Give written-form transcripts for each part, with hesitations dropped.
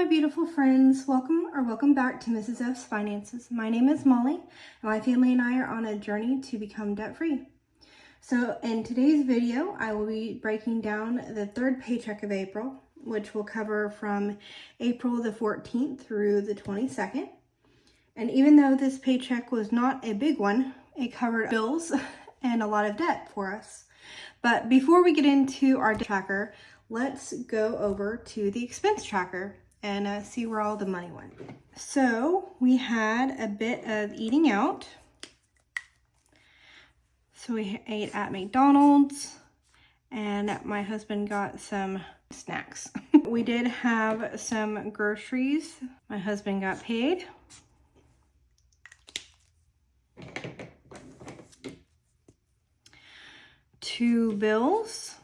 beautiful friends. Welcome back to Mrs. F's Finances. My name is Molly, and my family and I are on a journey to become debt-free. So in today's video, I will be breaking down the third paycheck of April, which will cover from April the 14th through the 22nd. And even though this paycheck was not a big one, it covered bills and a lot of debt for us. But before we get into our tracker, let's go over to the expense tracker and see where all the money went. So we had a bit of eating out. So we ate at McDonald's and my husband got some snacks. We did have some groceries. My husband got paid. Two bills.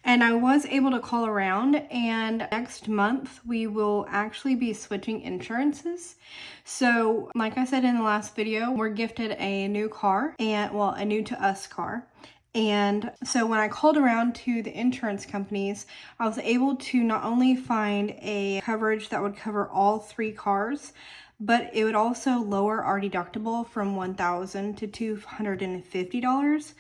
And I was able to call around, and next month we will actually be switching insurances. So like I said in the last video, we're gifted a new car, a new to us car. And so when I called around to the insurance companies, I was able to not only find a coverage that would cover all three cars, but it would also lower our deductible from $1,000 to $250.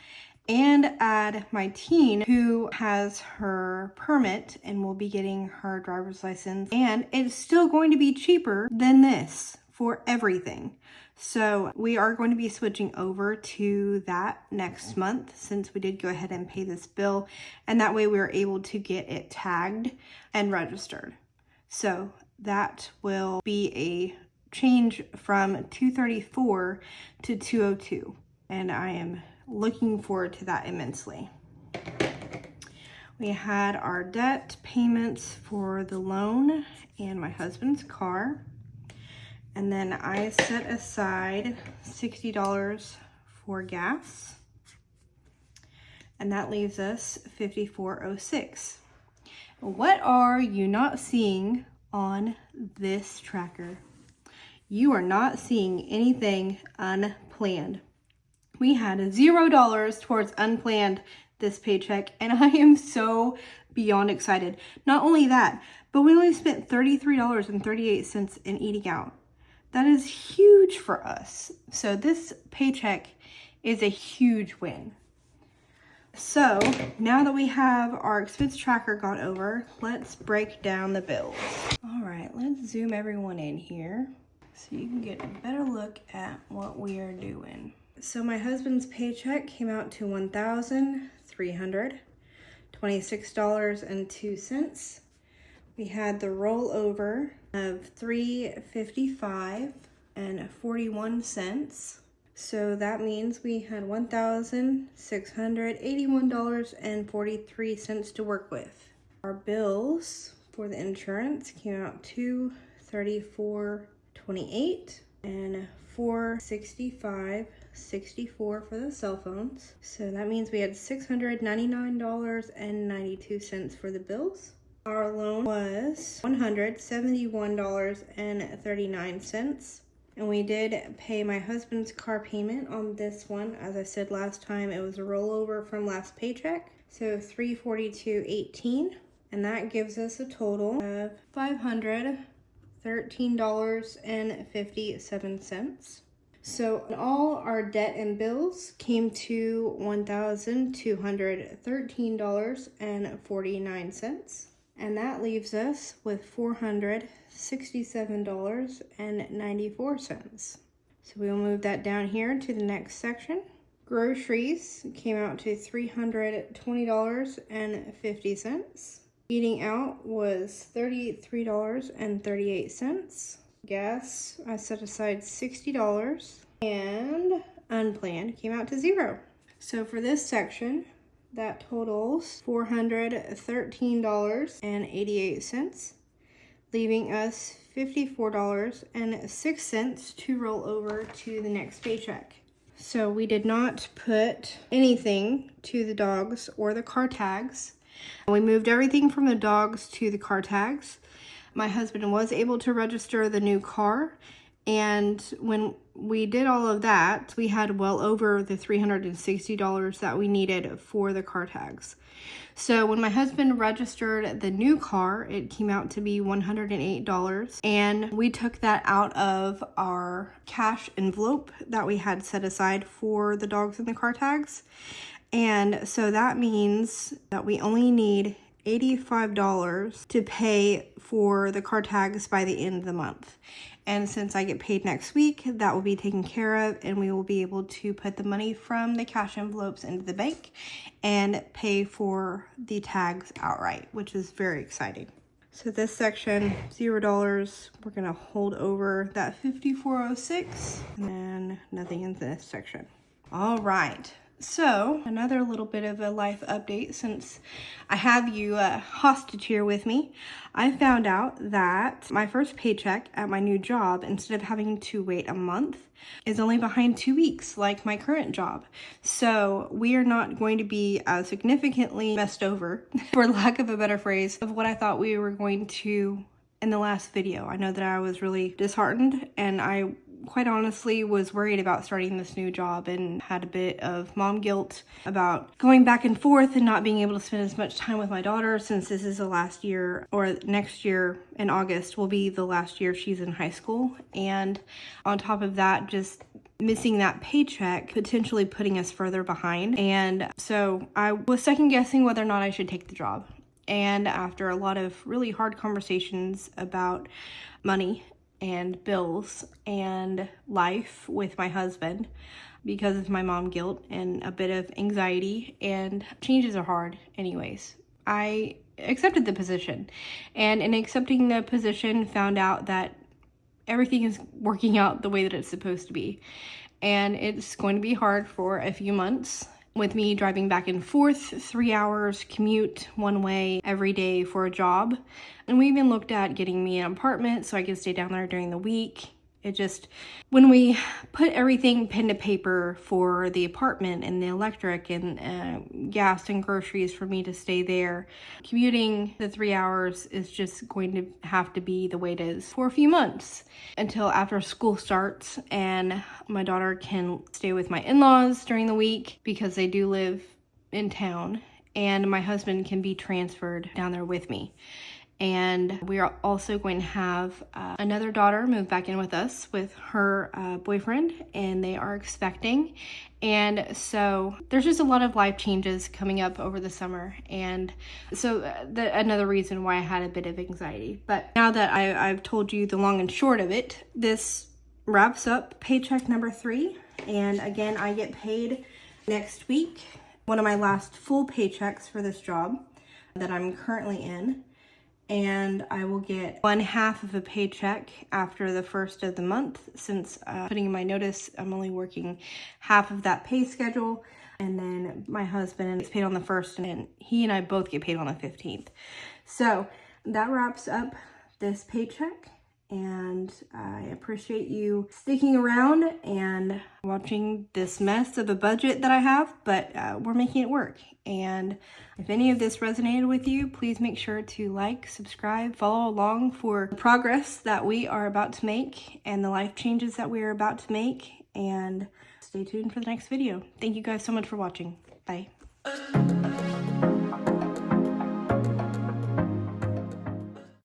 And add my teen, who has her permit and will be getting her driver's license. And it's still going to be cheaper than this for everything. So we are going to be switching over to that next month, since we did go ahead and pay this bill. And that way we were able to get it tagged and registered. So that will be a change from $234 to $202. And I am looking forward to that immensely. We had our debt payments for the loan and my husband's car. And then I set aside $60 for gas. And that leaves us $54.06. What are you not seeing on this tracker? You are not seeing anything unplanned. We had $0 towards unplanned this paycheck, and I am so beyond excited. Not only that, but we only spent $33.38 in eating out. That is huge for us. So this paycheck is a huge win. So now that we have our expense tracker gone over, let's break down the bills. All right, let's zoom everyone in here so you can get a better look at what we are doing. So my husband's paycheck came out to $1,326.02. We had the rollover of $355.41. So that means we had $1,681.43 to work with. Our bills for the insurance came out to $34.28 and $465.64 for the cell phones. So that means we had $699.92 for the bills. Our loan was $171.39. And we did pay my husband's car payment on this one. As I said last time, it was a rollover from last paycheck. So $342.18. And that gives us a total of $513.57. So all our debt and bills came to $1,213.49. And that leaves us with $467.94. So we'll move that down here to the next section. Groceries came out to $320.50. Eating out was $33.38. Gas, I set aside $60, and unplanned came out to $0. So for this section, that totals $413.88, leaving us $54.06 to roll over to the next paycheck. So we did not put anything to the dogs or the car tags. We moved everything from the dogs to the car tags. My husband was able to register the new car, and when we did all of that, we had well over the $360 that we needed for the car tags. So when my husband registered the new car, it came out to be $108, and we took that out of our cash envelope that we had set aside for the dogs and the car tags. And so that means that we only need $85 to pay for the car tags by the end of the month. And since I get paid next week, that will be taken care of, and we will be able to put the money from the cash envelopes into the bank and pay for the tags outright, which is very exciting. So this section, $0, we're gonna hold over that $54.06, and then nothing in this section. All right. So another little bit of a life update, since I have you hostage here with me. I found out that my first paycheck at my new job, instead of having to wait a month, is only behind 2 weeks like my current job. So we are not going to be significantly messed over, for lack of a better phrase, of what I thought we were going to in the last video. I know that I was really disheartened, and I quite honestly was worried about starting this new job and had a bit of mom guilt about going back and forth and not being able to spend as much time with my daughter, since this is the last year, or next year in August will be the last year she's in high school. And on top of that, just missing that paycheck, potentially putting us further behind. And so I was second guessing whether or not I should take the job. And after a lot of really hard conversations about money and bills and life with my husband, because of my mom guilt and a bit of anxiety, and changes are hard anyways, I accepted the position. And in accepting the position, found out that everything is working out the way that it's supposed to be. And it's going to be hard for a few months, with me driving back and forth 3 hours commute one way every day for a job. And we even looked at getting me an apartment so I could stay down there during the week. It just, when we put everything pen to paper for the apartment and the electric and gas and groceries for me to stay there, commuting the 3 hours is just going to have to be the way it is for a few months, until after school starts and my daughter can stay with my in-laws during the week, because they do live in town, and my husband can be transferred down there with me. And we are also going to have another daughter move back in with us with her boyfriend, and they are expecting. And so there's just a lot of life changes coming up over the summer. And so another reason why I had a bit of anxiety. But now that I've told you the long and short of it, this wraps up paycheck number 3. And again, I get paid next week, one of my last full paychecks for this job that I'm currently in. And I will get 1/2 of a paycheck after the first of the month, since putting in my notice, I'm only working half of that pay schedule. And then my husband gets paid on the 1st, and he and I both get paid on the 15th. So that wraps up this paycheck. And I appreciate you sticking around and watching this mess of a budget that I have, but we're making it work. And if any of this resonated with you, please make sure to like, subscribe, follow along for the progress that we are about to make and the life changes that we are about to make. And stay tuned for the next video. Thank you guys so much for watching. Bye.